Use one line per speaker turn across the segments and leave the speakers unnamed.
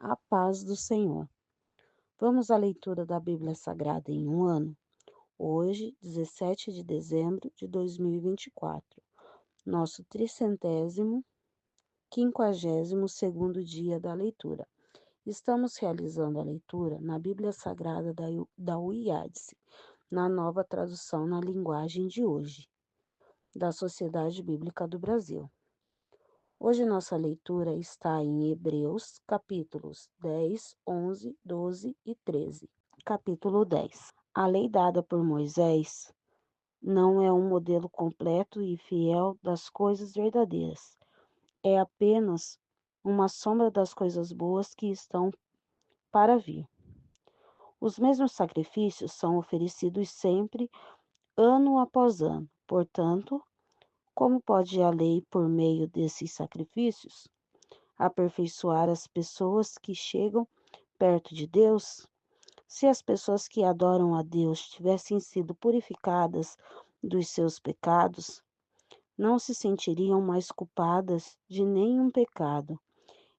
A paz do Senhor. Vamos à leitura da Bíblia Sagrada em um ano? Hoje, 17 de dezembro de 2024, nosso tricentésimo, quinquagésimo segundo dia da leitura. Estamos realizando a leitura na Bíblia Sagrada da UIADSE, na nova tradução na linguagem de hoje, da Sociedade Bíblica do Brasil. Hoje nossa leitura está em Hebreus, capítulos 10, 11, 12 e 13. Capítulo 10. A lei dada por Moisés não é um modelo completo e fiel das coisas verdadeiras. É apenas uma sombra das coisas boas que estão para vir. Os mesmos sacrifícios são oferecidos sempre, ano após ano. Portanto, como pode a lei, por meio desses sacrifícios, aperfeiçoar as pessoas que chegam perto de Deus? Se as pessoas que adoram a Deus tivessem sido purificadas dos seus pecados, não se sentiriam mais culpadas de nenhum pecado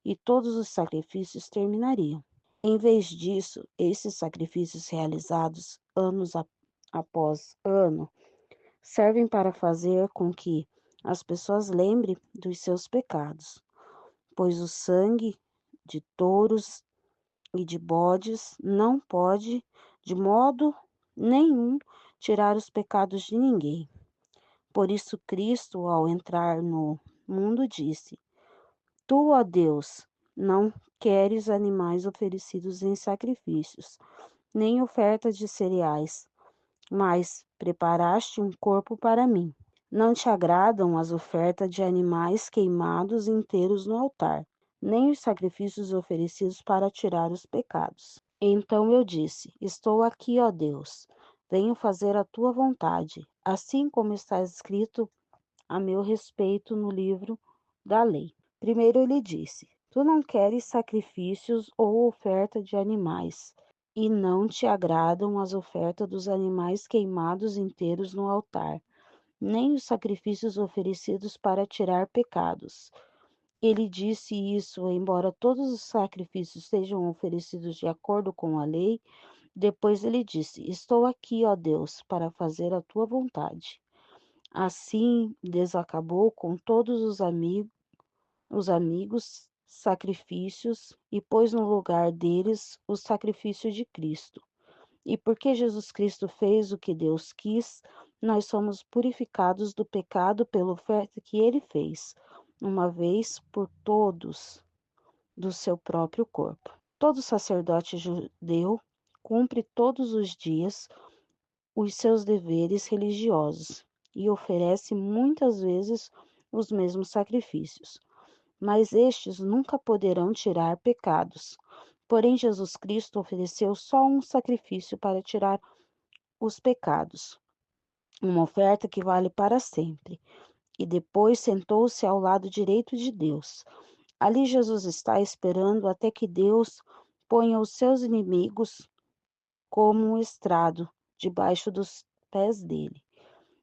e todos os sacrifícios terminariam. Em vez disso, esses sacrifícios realizados após ano servem para fazer com que as pessoas lembrem dos seus pecados, pois o sangue de touros e de bodes não pode, de modo nenhum, tirar os pecados de ninguém. Por isso, Cristo, ao entrar no mundo, disse: Tu, ó Deus, não queres animais oferecidos em sacrifícios, nem oferta de cereais, mas preparaste um corpo para mim. Não te agradam as ofertas de animais queimados inteiros no altar, nem os sacrifícios oferecidos para tirar os pecados. Então eu disse: Estou aqui, ó Deus, venho fazer a tua vontade, assim como está escrito a meu respeito no livro da lei. Primeiro ele disse: Tu não queres sacrifícios ou oferta de animais, e não te agradam as ofertas dos animais queimados inteiros no altar, nem os sacrifícios oferecidos para tirar pecados. Ele disse isso, embora todos os sacrifícios sejam oferecidos de acordo com a lei. Depois ele disse: Estou aqui, ó Deus, para fazer a tua vontade. Assim, Deus acabou com todos os amigos sacrifícios e pôs no lugar deles o sacrifício de Cristo. E porque Jesus Cristo fez o que Deus quis, nós somos purificados do pecado pela oferta que ele fez, uma vez por todos, do seu próprio corpo. Todo sacerdote judeu cumpre todos os dias os seus deveres religiosos e oferece muitas vezes os mesmos sacrifícios, mas estes nunca poderão tirar pecados. Porém, Jesus Cristo ofereceu só um sacrifício para tirar os pecados, uma oferta que vale para sempre, e depois sentou-se ao lado direito de Deus. Ali Jesus está esperando até que Deus ponha os seus inimigos como um estrado debaixo dos pés dele.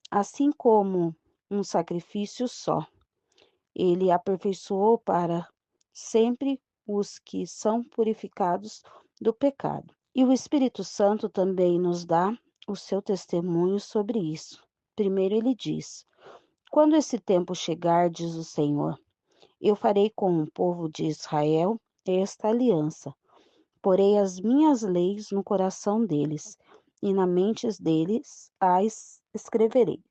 Assim como um sacrifício só, ele aperfeiçoou para sempre os que são purificados do pecado. E o Espírito Santo também nos dá o seu testemunho sobre isso. Primeiro ele diz: Quando esse tempo chegar, diz o Senhor, eu farei com o povo de Israel esta aliança. Porei as minhas leis no coração deles, e na mentes deles as escreverei.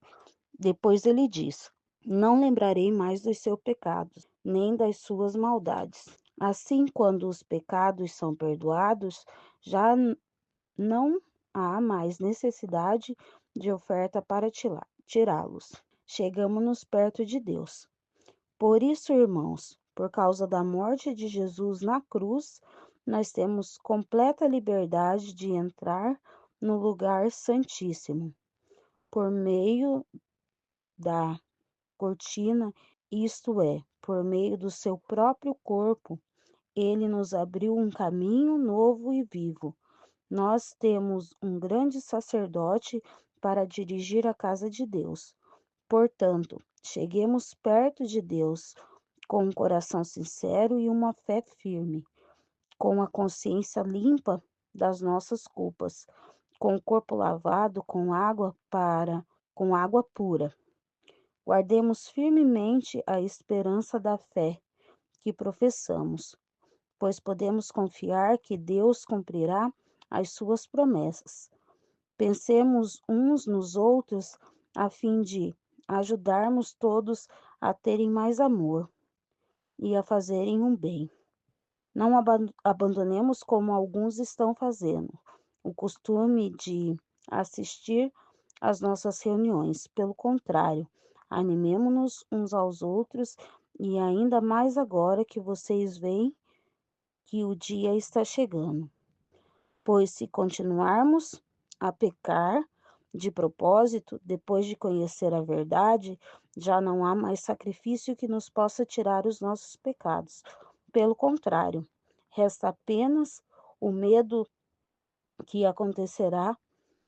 Depois ele diz: Não lembrarei mais dos seus pecados, nem das suas maldades. Assim, quando os pecados são perdoados, já não há mais necessidade de oferta para tirá-los. Chegamos-nos perto de Deus. Por isso, irmãos, por causa da morte de Jesus na cruz, nós temos completa liberdade de entrar no lugar santíssimo, por meio da cortina, isto é, por meio do seu próprio corpo. Ele nos abriu um caminho novo e vivo. Nós temos um grande sacerdote para dirigir a casa de Deus. Portanto, cheguemos perto de Deus com um coração sincero e uma fé firme. com a consciência limpa das nossas culpas, com o corpo lavado com água pura. Guardemos firmemente a esperança da fé que professamos, pois podemos confiar que Deus cumprirá as suas promessas. Pensemos uns nos outros a fim de ajudarmos todos a terem mais amor e a fazerem um bem. Não abandonemos como alguns estão fazendo, o costume de assistir às nossas reuniões. Pelo contrário, animemo-nos uns aos outros e ainda mais agora que vocês veem que o dia está chegando. Pois se continuarmos a pecar de propósito, depois de conhecer a verdade, já não há mais sacrifício que nos possa tirar os nossos pecados. Pelo contrário, resta apenas o medo que acontecerá,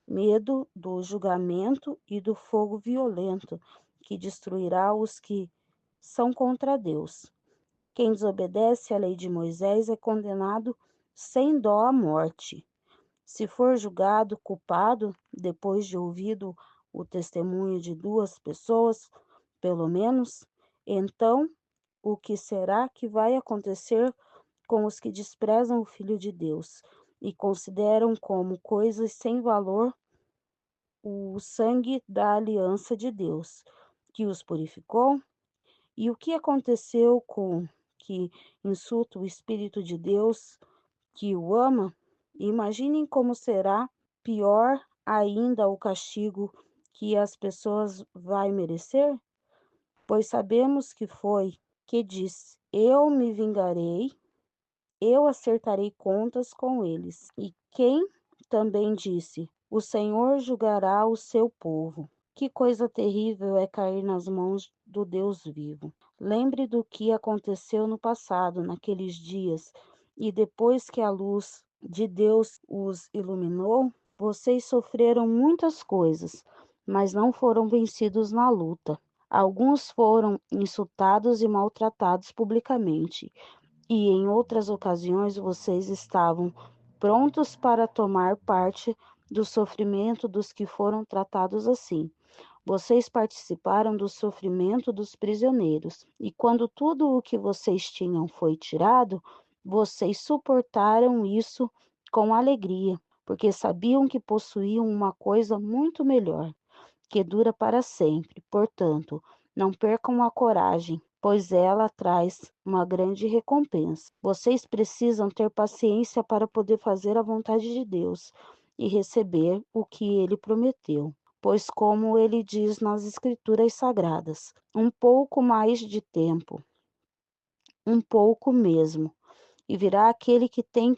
medo do julgamento e do fogo violento que destruirá os que são contra Deus. Quem desobedece à lei de Moisés é condenado sem dó à morte. Se for julgado culpado, depois de ouvido o testemunho de duas pessoas, pelo menos, então o que será que vai acontecer com os que desprezam o Filho de Deus e consideram como coisas sem valor o sangue da aliança de Deus, que os purificou? E o que aconteceu com que insulta o Espírito de Deus que o ama? Imaginem como será pior ainda o castigo que as pessoas vai merecer? Pois sabemos que foi que disse: Eu me vingarei, eu acertarei contas com eles. E quem também disse: O Senhor julgará o seu povo. Que coisa terrível é cair nas mãos do Deus vivo. Lembre do que aconteceu no passado, naqueles dias, e depois que a luz de Deus os iluminou, vocês sofreram muitas coisas, mas não foram vencidos na luta. Alguns foram insultados e maltratados publicamente, e em outras ocasiões vocês estavam prontos para tomar parte do sofrimento dos que foram tratados assim. Vocês participaram do sofrimento dos prisioneiros, e quando tudo o que vocês tinham foi tirado, vocês suportaram isso com alegria, porque sabiam que possuíam uma coisa muito melhor, que dura para sempre. Portanto, não percam a coragem, pois ela traz uma grande recompensa. Vocês precisam ter paciência para poder fazer a vontade de Deus e receber o que ele prometeu. Pois, como ele diz nas Escrituras Sagradas, um pouco mais de tempo, um pouco mesmo, e virá aquele que tem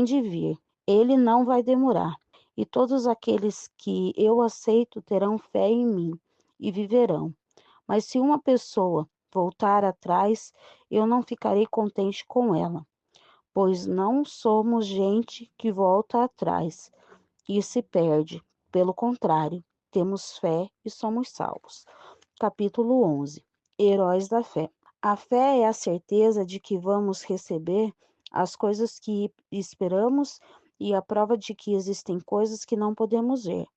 de vir. Ele não vai demorar. E todos aqueles que eu aceito terão fé em mim e viverão. Mas se uma pessoa voltar atrás, eu não ficarei contente com ela, pois não somos gente que volta atrás e se perde. Pelo contrário, temos fé e somos salvos. Capítulo 11. Heróis da fé. A fé é a certeza de que vamos receber as coisas que esperamos e a prova de que existem coisas que não podemos ver.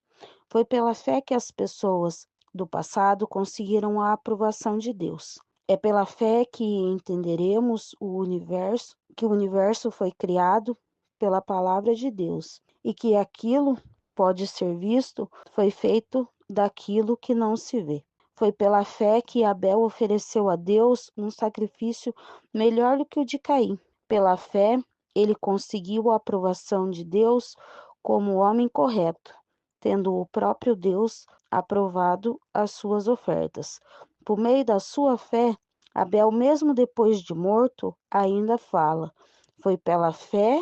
Foi pela fé que as pessoas do passado conseguiram a aprovação de Deus. É pela fé que entenderemos que o universo foi criado pela palavra de Deus e que aquilo pode ser visto foi feito daquilo que não se vê. Foi pela fé que Abel ofereceu a Deus um sacrifício melhor do que o de Caim. Pela fé, ele conseguiu a aprovação de Deus como homem correto, tendo o próprio Deus aprovado as suas ofertas. Por meio da sua fé, Abel, mesmo depois de morto, ainda fala. Foi pela fé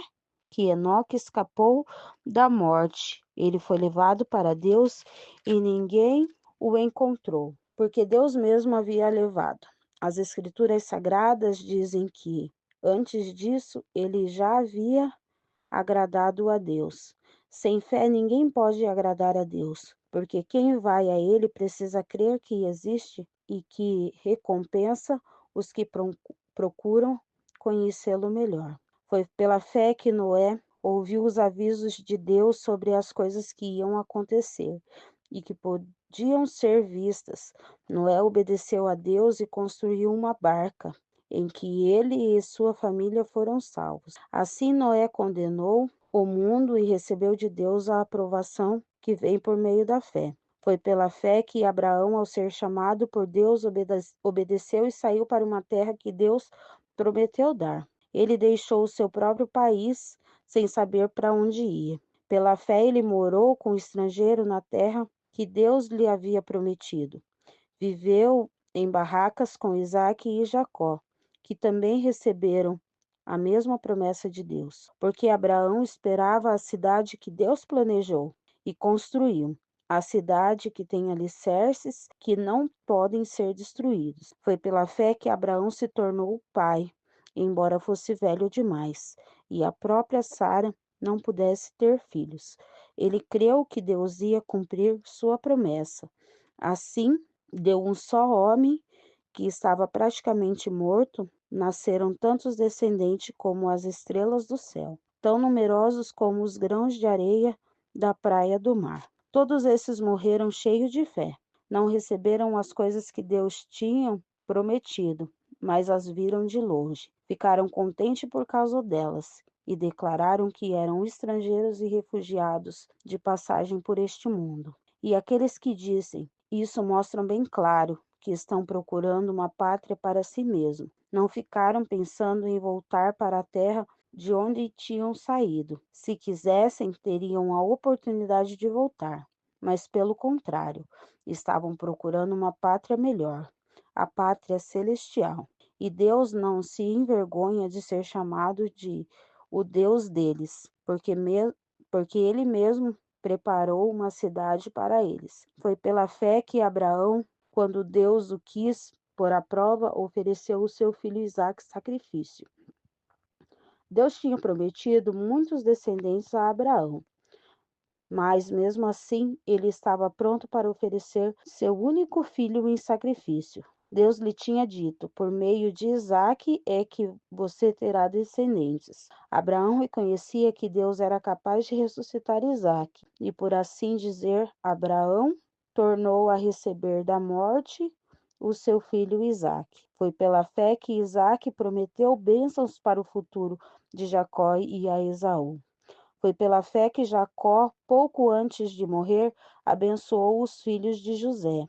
que Enoque escapou da morte. Ele foi levado para Deus e ninguém o encontrou, porque Deus mesmo havia levado. As Escrituras Sagradas dizem que, antes disso, ele já havia agradado a Deus. Sem fé, ninguém pode agradar a Deus, porque quem vai a Ele precisa crer que existe e que recompensa os que procuram conhecê-lo melhor. Foi pela fé que Noé ouviu os avisos de Deus sobre as coisas que iam acontecer e que podiam ser vistas. Noé obedeceu a Deus e construiu uma barca, em que ele e sua família foram salvos. Assim, Noé condenou o mundo e recebeu de Deus a aprovação que vem por meio da fé. Foi pela fé que Abraão, ao ser chamado por Deus, obedeceu e saiu para uma terra que Deus prometeu dar. Ele deixou o seu próprio país sem saber para onde ia. Pela fé, ele morou com o estrangeiro na terra que Deus lhe havia prometido. Viveu em barracas com Isaque e Jacó, que também receberam a mesma promessa de Deus, porque Abraão esperava a cidade que Deus planejou e construiu, a cidade que tem alicerces que não podem ser destruídos. Foi pela fé que Abraão se tornou pai, embora fosse velho demais, e a própria Sara não pudesse ter filhos. Ele creu que Deus ia cumprir sua promessa. Assim, deu um só homem que estava praticamente morto, nasceram tantos descendentes como as estrelas do céu, tão numerosos como os grãos de areia da praia do mar. Todos esses morreram cheios de fé. Não receberam as coisas que Deus tinha prometido, mas as viram de longe. Ficaram contentes por causa delas e declararam que eram estrangeiros e refugiados de passagem por este mundo. E aqueles que dizem isso mostram bem claro que estão procurando uma pátria para si mesmos. Não ficaram pensando em voltar para a terra de onde tinham saído. Se quisessem, teriam a oportunidade de voltar, mas pelo contrário, estavam procurando uma pátria melhor, a pátria celestial. E Deus não se envergonha de ser chamado de o Deus deles, porque ele mesmo preparou uma cidade para eles. Foi pela fé que Abraão, quando Deus o quis pôr à prova, ofereceu o seu filho Isaque sacrifício. Deus tinha prometido muitos descendentes a Abraão, mas mesmo assim ele estava pronto para oferecer seu único filho em sacrifício. Deus lhe tinha dito: por meio de Isaque é que você terá descendentes. Abraão reconhecia que Deus era capaz de ressuscitar Isaque, e por assim dizer, Abraão tornou a receber da morte o seu filho Isaque. Foi pela fé que Isaque prometeu bênçãos para o futuro de Jacó e a Esaú. Foi pela fé que Jacó, pouco antes de morrer, abençoou os filhos de José.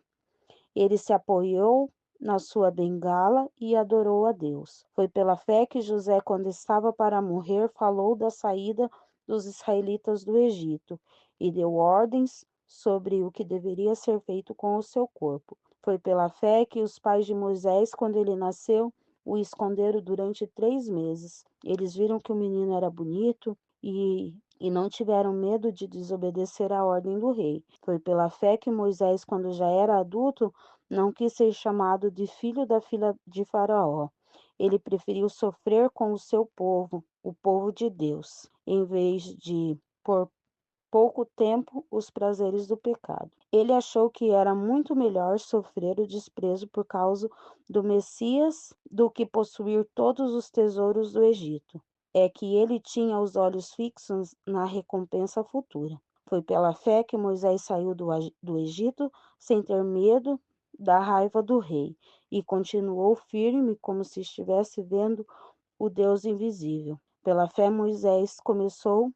Ele se apoiou na sua bengala e adorou a Deus. Foi pela fé que José, quando estava para morrer, falou da saída dos israelitas do Egito e deu ordens sobre o que deveria ser feito com o seu corpo. Foi pela fé que os pais de Moisés, quando ele nasceu, o esconderam durante 3 meses. Eles viram que o menino era bonito e não tiveram medo de desobedecer à ordem do rei. Foi pela fé que Moisés, quando já era adulto, não quis ser chamado de filho da filha de Faraó. Ele preferiu sofrer com o seu povo, o povo de Deus, em vez de, por pouco tempo, os prazeres do pecado. Ele achou que era muito melhor sofrer o desprezo por causa do Messias do que possuir todos os tesouros do Egito. É que ele tinha os olhos fixos na recompensa futura. Foi pela fé que Moisés saiu do Egito sem ter medo da raiva do rei e continuou firme como se estivesse vendo o Deus invisível. Pela fé, Moisés começou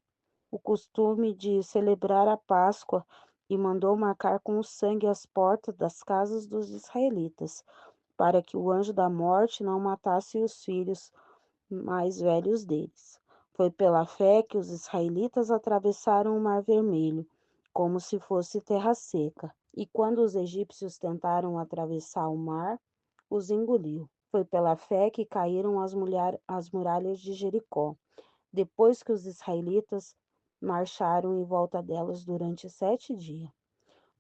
o costume de celebrar a Páscoa e mandou marcar com o sangue as portas das casas dos israelitas, para que o anjo da morte não matasse os filhos mais velhos deles. Foi pela fé que os israelitas atravessaram o Mar Vermelho, como se fosse terra seca, e quando os egípcios tentaram atravessar o mar, os engoliu. Foi pela fé que caíram as muralhas de Jericó, depois que os israelitas marcharam em volta delas durante 7 dias.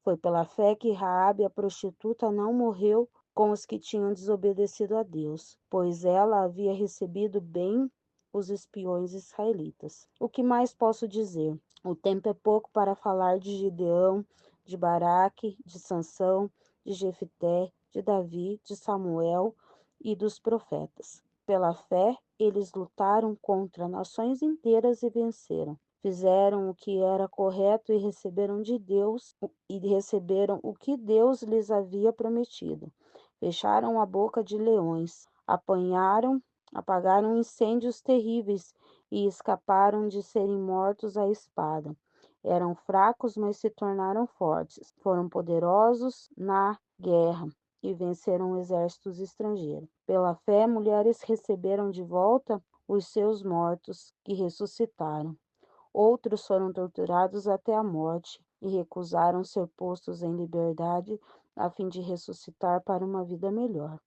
Foi pela fé que Raabe, a prostituta, não morreu com os que tinham desobedecido a Deus, pois ela havia recebido bem os espiões israelitas. O que mais posso dizer? O tempo é pouco para falar de Gideão, de Baraque, de Sansão, de Jefité, de Davi, de Samuel e dos profetas. Pela fé, eles lutaram contra nações inteiras e venceram. Fizeram o que era correto e receberam o que Deus lhes havia prometido. Fecharam a boca de leões, apagaram incêndios terríveis e escaparam de serem mortos à espada. Eram fracos, mas se tornaram fortes. Foram poderosos na guerra e venceram exércitos estrangeiros. Pela fé, mulheres receberam de volta os seus mortos, que ressuscitaram. Outros foram torturados até a morte e recusaram ser postos em liberdade a fim de ressuscitar para uma vida melhor.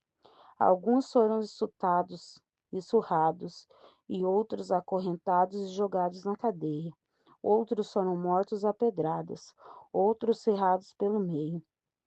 Alguns foram insultados e surrados, e outros acorrentados e jogados na cadeia. Outros foram mortos a pedradas, outros cerrados pelo meio,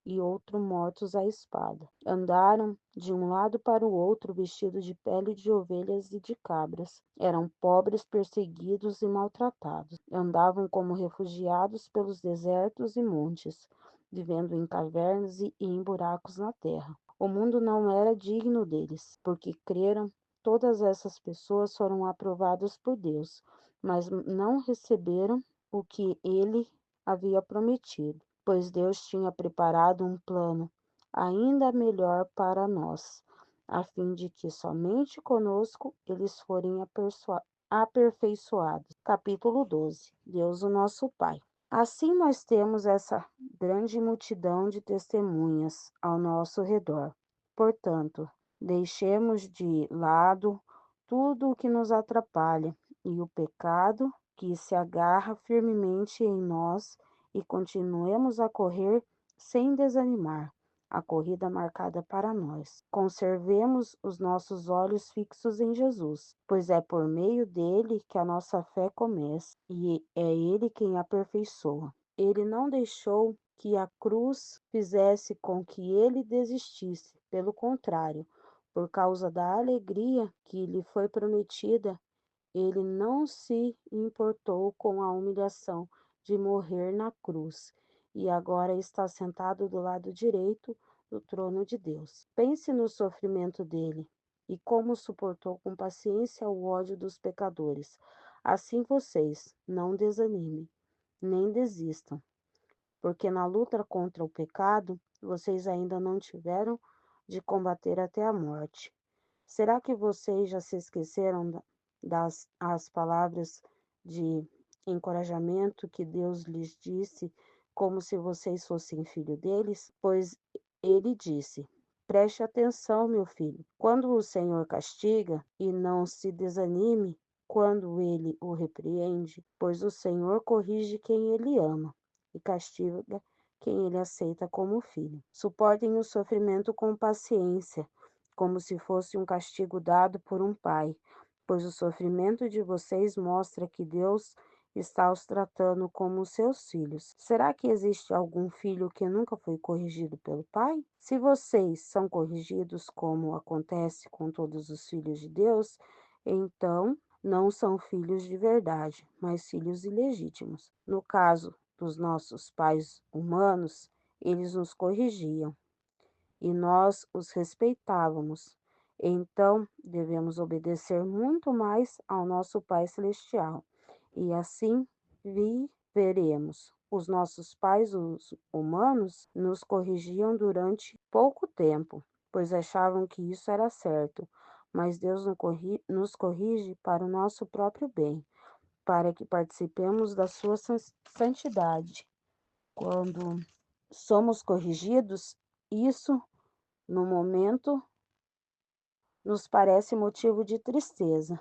e outros mortos à espada. Andaram de um lado para o outro vestidos de pele de ovelhas e de cabras. Eram pobres, perseguidos e maltratados. Andavam como refugiados pelos desertos e montes, vivendo em cavernas e em buracos na terra. O mundo não era digno deles, porque creram. Todas essas pessoas foram aprovadas por Deus, mas não receberam o que ele havia prometido, pois Deus tinha preparado um plano ainda melhor para nós, a fim de que somente conosco eles forem aperfeiçoados. Capítulo 12. Deus, o nosso Pai. Assim nós temos essa grande multidão de testemunhas ao nosso redor. Portanto, deixemos de lado tudo o que nos atrapalha e o pecado que se agarra firmemente em nós e continuemos a correr sem desanimar a corrida marcada para nós. Conservemos os nossos olhos fixos em Jesus, pois é por meio dele que a nossa fé começa e é ele quem a aperfeiçoa. Ele não deixou que a cruz fizesse com que ele desistisse, pelo contrário, por causa da alegria que lhe foi prometida, ele não se importou com a humilhação de morrer na cruz e agora está sentado do lado direito do trono de Deus. Pense no sofrimento dele e como suportou com paciência o ódio dos pecadores. Assim vocês não desanimem, nem desistam, porque na luta contra o pecado vocês ainda não tiveram de combater até a morte. Será que vocês já se esqueceram das as palavras de encorajamento que Deus lhes disse, como se vocês fossem filho deles? Pois ele disse: Preste atenção, meu filho. Quando o Senhor castiga, e não se desanime quando ele o repreende, pois o Senhor corrige quem ele ama e castiga quem ele aceita como filho. Suportem o sofrimento com paciência, como se fosse um castigo dado por um pai, pois o sofrimento de vocês mostra que Deus está os tratando como seus filhos. Será que existe algum filho que nunca foi corrigido pelo pai? Se vocês são corrigidos como acontece com todos os filhos de Deus, então não são filhos de verdade, mas filhos ilegítimos. No caso dos nossos pais humanos, eles nos corrigiam e nós os respeitávamos. Então, devemos obedecer muito mais ao nosso Pai Celestial, e assim viveremos. Os nossos pais, os humanos, nos corrigiam durante pouco tempo, pois achavam que isso era certo, mas Deus nos corrige para o nosso próprio bem, para que participemos da sua santidade. Quando somos corrigidos, isso no momento, nos parece motivo de tristeza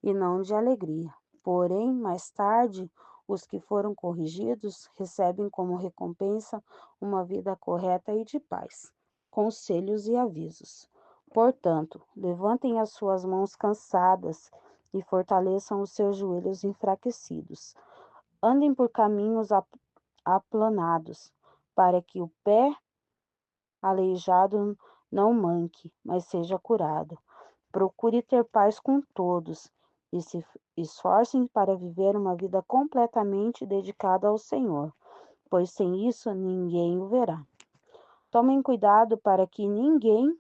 e não de alegria. Porém, mais tarde, os que foram corrigidos recebem como recompensa uma vida correta e de paz, conselhos e avisos. Portanto, levantem as suas mãos cansadas e fortaleçam os seus joelhos enfraquecidos. Andem por caminhos aplanados, para que o pé aleijado não manque, mas seja curado. Procure ter paz com todos e se esforcem para viver uma vida completamente dedicada ao Senhor, pois sem isso ninguém o verá. Tomem cuidado para que ninguém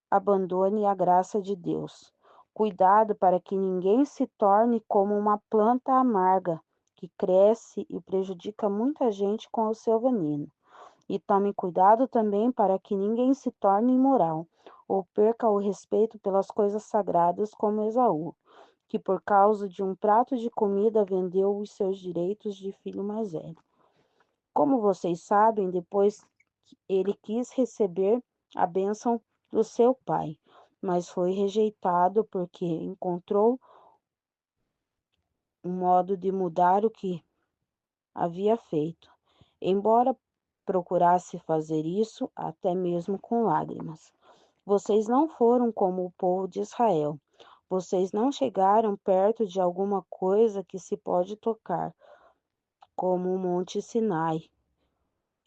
abandone a graça de Deus, Cuidado para que ninguém se torne como uma planta amarga que cresce e prejudica muita gente com o seu veneno. E tome cuidado também para que ninguém se torne imoral ou perca o respeito pelas coisas sagradas como Esaú, que por causa de um prato de comida vendeu os seus direitos de filho mais velho. Como vocês sabem, depois ele quis receber a bênção do seu pai, mas foi rejeitado porque encontrou um modo de mudar o que havia feito, embora procurasse fazer isso até mesmo com lágrimas. Vocês não foram como o povo de Israel. Vocês não chegaram perto de alguma coisa que se pode tocar, como o Monte Sinai,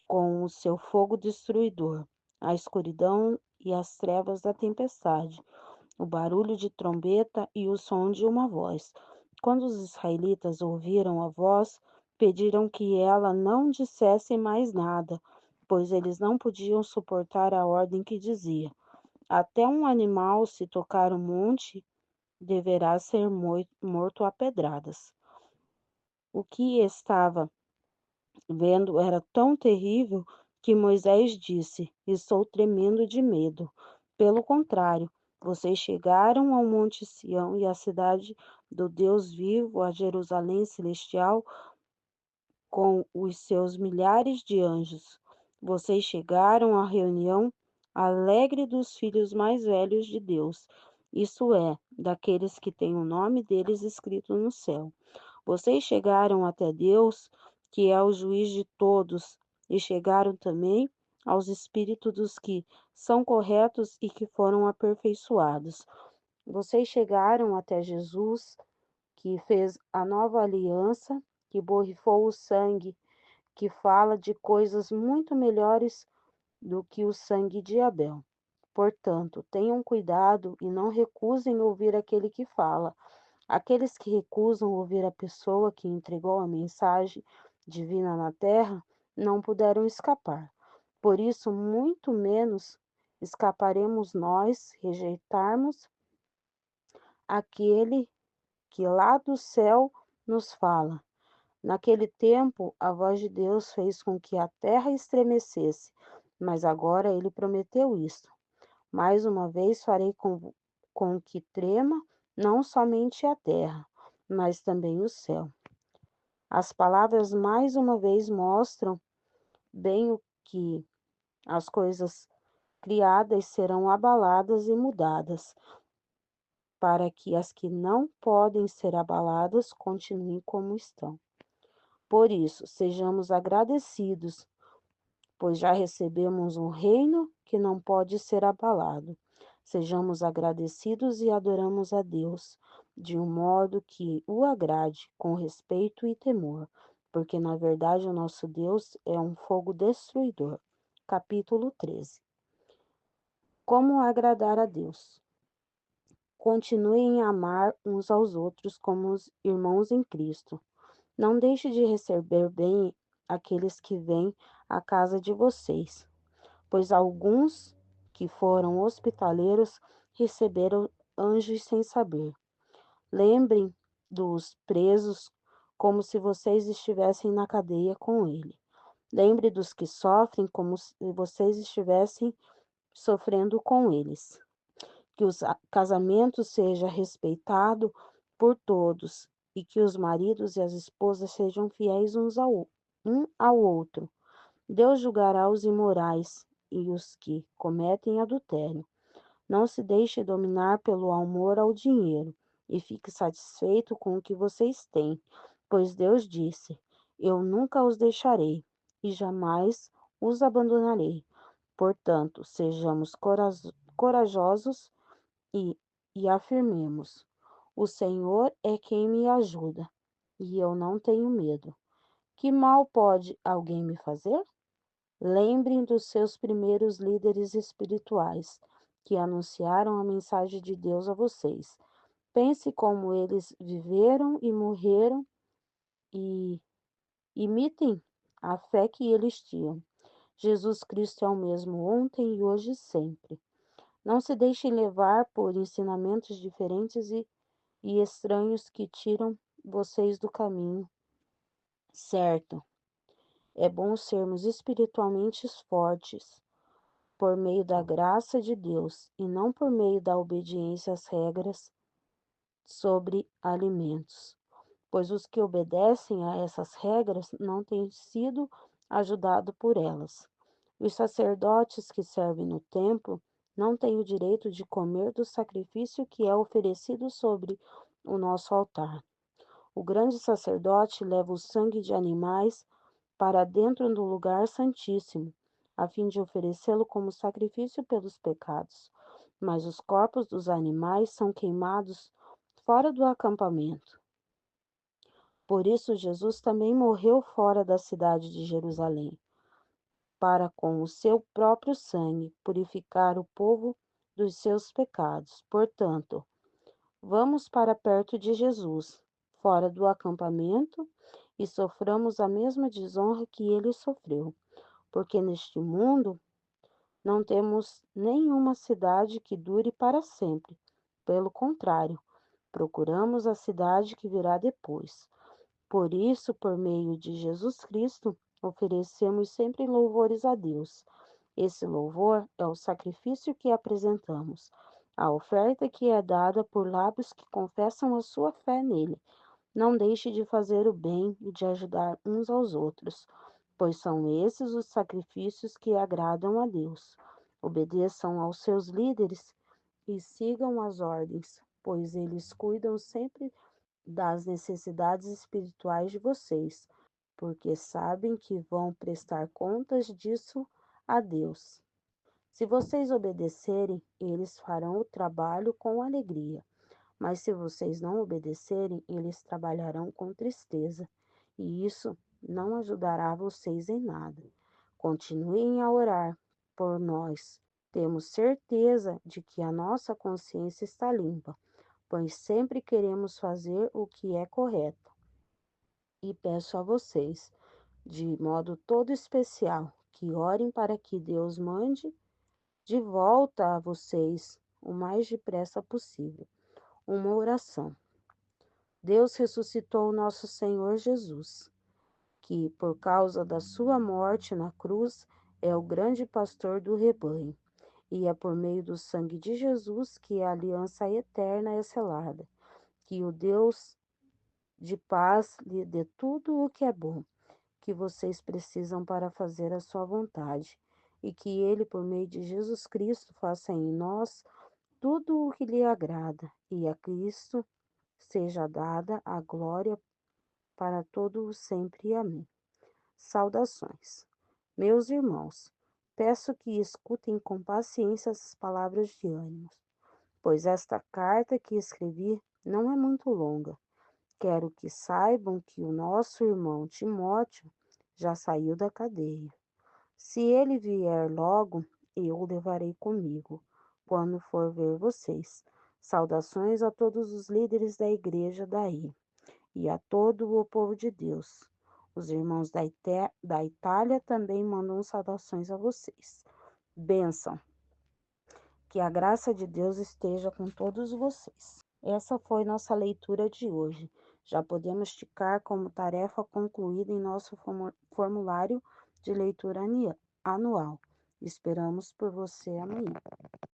com o seu fogo destruidor, a escuridão e as trevas da tempestade, o barulho de trombeta e o som de uma voz. Quando os israelitas ouviram a voz, pediram que ela não dissesse mais nada, pois eles não podiam suportar a ordem que dizia: até um animal, se tocar o monte, deverá ser morto a pedradas. O que estava vendo era tão terrível que Moisés disse: estou tremendo de medo. Pelo contrário, vocês chegaram ao Monte Sião e à cidade do Deus vivo, a Jerusalém celestial, com os seus milhares de anjos. Vocês chegaram à reunião alegre dos filhos mais velhos de Deus, isso é, daqueles que têm o nome deles escrito no céu. Vocês chegaram até Deus, que é o juiz de todos, e chegaram também aos espíritos dos que são corretos e que foram aperfeiçoados. Vocês chegaram até Jesus, que fez a nova aliança, que borrifou o sangue, que fala de coisas muito melhores do que o sangue de Abel. Portanto, tenham cuidado e não recusem ouvir aquele que fala. Aqueles que recusam ouvir a pessoa que entregou a mensagem divina na terra não puderam escapar. Por isso, muito menos escaparemos nós rejeitarmos aquele que lá do céu nos fala. Naquele tempo, a voz de Deus fez com que a terra estremecesse, mas agora ele prometeu isto: mais uma vez farei com que trema não somente a terra, mas também o céu. As palavras mais uma vez mostram bem o que as coisas criadas serão abaladas e mudadas, para que as que não podem ser abaladas continuem como estão. Por isso, sejamos agradecidos, pois já recebemos um reino que não pode ser abalado. Sejamos agradecidos e adoramos a Deus de um modo que o agrade, com respeito e temor, porque na verdade o nosso Deus é um fogo destruidor. Capítulo 13. Como agradar a Deus? Continuem a amar uns aos outros como os irmãos em Cristo. Não deixe de receber bem aqueles que vêm à casa de vocês, pois alguns que foram hospitaleiros receberam anjos sem saber. Lembrem dos presos como se vocês estivessem na cadeia com ele. Lembre dos que sofrem como se vocês estivessem sofrendo com eles. Que o casamento seja respeitado por todos e que os maridos e as esposas sejam fiéis um ao outro. Deus julgará os imorais e os que cometem adultério. Não se deixe dominar pelo amor ao dinheiro e fique satisfeito com o que vocês têm, pois Deus disse: eu nunca os deixarei e jamais os abandonarei. Portanto, sejamos corajosos e, e afirmemos: o Senhor é quem me ajuda, e eu não tenho medo. Que mal pode alguém me fazer? Lembrem dos seus primeiros líderes espirituais, que anunciaram a mensagem de Deus a vocês. Pense como eles viveram e morreram e imitem a fé que eles tinham. Jesus Cristo é o mesmo ontem e hoje e sempre. Não se deixem levar por ensinamentos diferentes e estranhos que tiram vocês do caminho certo. É bom sermos espiritualmente fortes por meio da graça de Deus e não por meio da obediência às regras sobre alimentos, pois os que obedecem a essas regras não têm sido ajudados por elas. Os sacerdotes que servem no templo não têm o direito de comer do sacrifício que é oferecido sobre o nosso altar. O grande sacerdote leva o sangue de animais para dentro do lugar santíssimo, a fim de oferecê-lo como sacrifício pelos pecados. Mas os corpos dos animais são queimados fora do acampamento. Por isso, Jesus também morreu fora da cidade de Jerusalém, para com o seu próprio sangue purificar o povo dos seus pecados. Portanto, vamos para perto de Jesus, fora do acampamento, e soframos a mesma desonra que ele sofreu, porque neste mundo não temos nenhuma cidade que dure para sempre. Pelo contrário, procuramos a cidade que virá depois. Por isso, por meio de Jesus Cristo, oferecemos sempre louvores a Deus. Esse louvor é o sacrifício que apresentamos, a oferta que é dada por lábios que confessam a sua fé nele. Não deixe de fazer o bem e de ajudar uns aos outros, pois são esses os sacrifícios que agradam a Deus. Obedeçam aos seus líderes e sigam as ordens, pois eles cuidam sempre das necessidades espirituais de vocês, porque sabem que vão prestar contas disso a Deus. Se vocês obedecerem, eles farão o trabalho com alegria. Mas se vocês não obedecerem, eles trabalharão com tristeza, e isso não ajudará vocês em nada. Continuem a orar por nós. Temos certeza de que a nossa consciência está limpa, pois sempre queremos fazer o que é correto. E peço a vocês, de modo todo especial, que orem para que Deus mande de volta a vocês o mais depressa possível. Uma oração. Deus ressuscitou nosso Senhor Jesus, que, por causa da sua morte na cruz, é o grande pastor do rebanho, e é por meio do sangue de Jesus que a aliança eterna é selada. Que o Deus de paz lhe dê tudo o que é bom, que vocês precisam para fazer a sua vontade, e que ele, por meio de Jesus Cristo, faça em nós tudo o que lhe agrada, e a Cristo seja dada a glória para todo o sempre. Amém. Saudações. Meus irmãos, peço que escutem com paciência essas palavras de ânimo, pois esta carta que escrevi não é muito longa. Quero que saibam que o nosso irmão Timóteo já saiu da cadeia. Se ele vier logo, eu o levarei comigo, quando for ver vocês. Saudações a todos os líderes da igreja daí e a todo o povo de Deus. Os irmãos da Itália também mandam saudações a vocês. Bênção. Que a graça de Deus esteja com todos vocês. Essa foi nossa leitura de hoje. Já podemos ticar como tarefa concluída em nosso formulário de leitura anual. Esperamos por você amanhã.